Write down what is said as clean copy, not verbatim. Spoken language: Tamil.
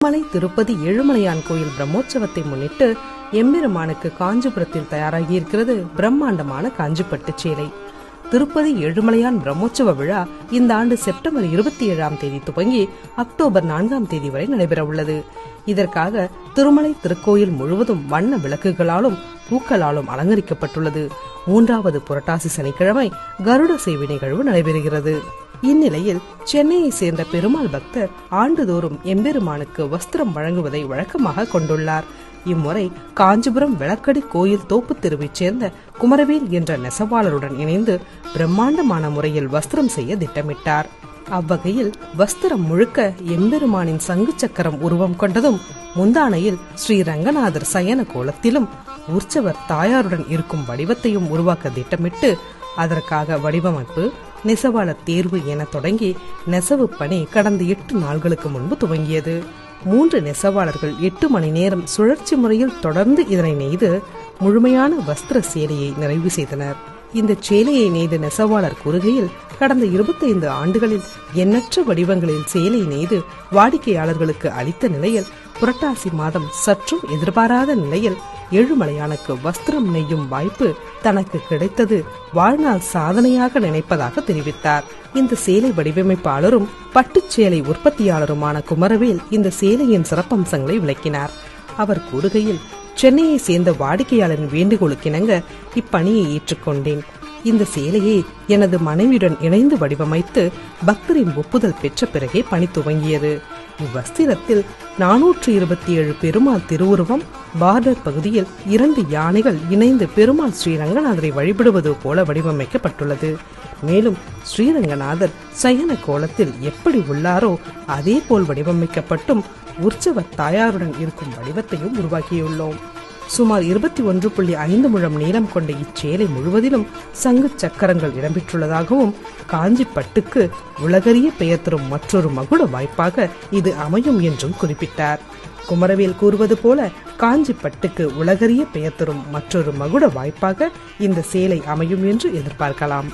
மலை திருப்பதி ஏழுமலையான் கோயில் பிரம்மோற்சவத்தை முன்னிட்டு எம்பெருமானுக்கு காஞ்சிபுரத்தில் தயாராகியிருக்கிறது பிரம்மாண்டமான காஞ்சிப்பட்டு சேலை. திருப்பதி ஏழுமலையான் பிரம்மோற்சவ விழா இந்த ஆண்டு செப்டம்பர் 27ஆம் தேதி துவங்கி அக்டோபர் 4ஆம் தேதி வரை நடைபெற உள்ளது. இதற்காக திருமலை திருக்கோயில் முழுவதும் வண்ண விளக்குகளாலும் பூக்களாலும் அலங்கரிக்கப்பட்டுள்ளது. 3வது புரட்டாசி சனிக்கிழமை கருட சேவை நிகழ்வு நடைபெறுகிறது. இந்நிலையில் சென்னையை சேர்ந்த பெருமாள் பக்தர் ஆண்டுதோறும் எம்பெருமானுக்கு வஸ்திரம் வழங்குவதை வழக்கமாக கொண்டுள்ளார். இம்முறை காஞ்சிபுரம் விளக்கடி கோயில் தோப்பு தெருவைச் சேர்ந்த குமரவேல் என்ற நெசவாளருடன் இணைந்து பிரம்மாண்டமான முறையில் வஸ்திரம் செய்ய திட்டமிட்டார். அவ்வகையில் வஸ்திரம் முழுக்க எம்பெருமானின் சங்கு சக்கரம் உருவம் கொண்டதும் முந்தானையில் ஸ்ரீ ரங்கநாதர் சயன கோலத்திலும் உற்சவர் தாயாருடன் இருக்கும் வடிவத்தையும் உருவாக்க திட்டமிட்டு அதற்காக வடிவமைப்பு, நெசவாளர் தேர்வு என தொடங்கி நெசவு பணி கடந்த 8 நாட்களுக்கு முன்பு துவங்கியது. 3 நெசவாளர்கள் 8 மணி நேரம் சுழற்சி முறையில் தொடர்ந்து இதனை நெய்து முழுமையான வஸ்திர சேலையை நிறைவு செய்தனர். இந்த சேலையை நெய்த நெசவாளர் கூறுகையில், கடந்த 25 ஆண்டுகளில் எண்ணற்ற வடிவங்களில் சேலை நெய்து வாடிக்கையாளர்களுக்கு அளித்த நிலையில் புரட்டாசி மாதம் சற்றும் எதிர்பாராத நிலையில் ஏழுமலையானுக்கு வஸ்திரம் நெய்யும் வாய்ப்பு தனக்கு கிடைத்தது வாழ்நாள் சாதனையாக நினைப்பதாக தெரிவித்தார். இந்த சேலை வடிவமைப்பாளரும் பட்டுச்சேலை உற்பத்தியாளருமான குமரவேல் இந்த சேலையின் சிறப்பம்சங்களை விளக்கினார். அவர் கூறுகையில், சென்னையை சேர்ந்த வாடிக்கையாளரின் வேண்டுகோளுக்கிணங்க இப்பணியை ஏற்றுக்கொண்டேன். இந்த சேலையை எனது மனைவியுடன் இணைந்து வடிவமைத்து பக்தரின் ஒப்புதல் பெற்ற பிறகே பணி துவங்கியது. இவ்வஸ்திரத்தில் 427 பெருமாள் திருவுருவம், பார்டர் பகுதியில் 2 யானைகள் இணைந்து பெருமாள் ஸ்ரீரங்கநாதரை வழிபடுவது போல வடிவமைக்கப்பட்டுள்ளது. மேலும் ஸ்ரீரங்கநாதர் சயன கோலத்தில் எப்படி உள்ளாரோ அதே போல் வடிவமைக்கப்பட்டும் உற்சவர் தாயாருடன் இருக்கும் வடிவத்தையும் உருவாக்கியுள்ளோம். சுமார் 21.5 முழம் நீளம் கொண்ட இச்சேலை முழுவதிலும் சங்கு சக்கரங்கள் இடம்பெற்றுள்ளதாகவும் காஞ்சி பட்டுக்கு உலகறிய பெயர் தரும் மற்றொரு மகுட வாய்ப்பாக இது அமையும் என்றும் குறிப்பிட்டார். குமரவேல் கூறுவது போல காஞ்சி பட்டுக்கு உலகறிய பெயர் தரும் மற்றொரு மகுட வாய்ப்பாக இந்த சேலை அமையும் என்று எதிர்பார்க்கலாம்.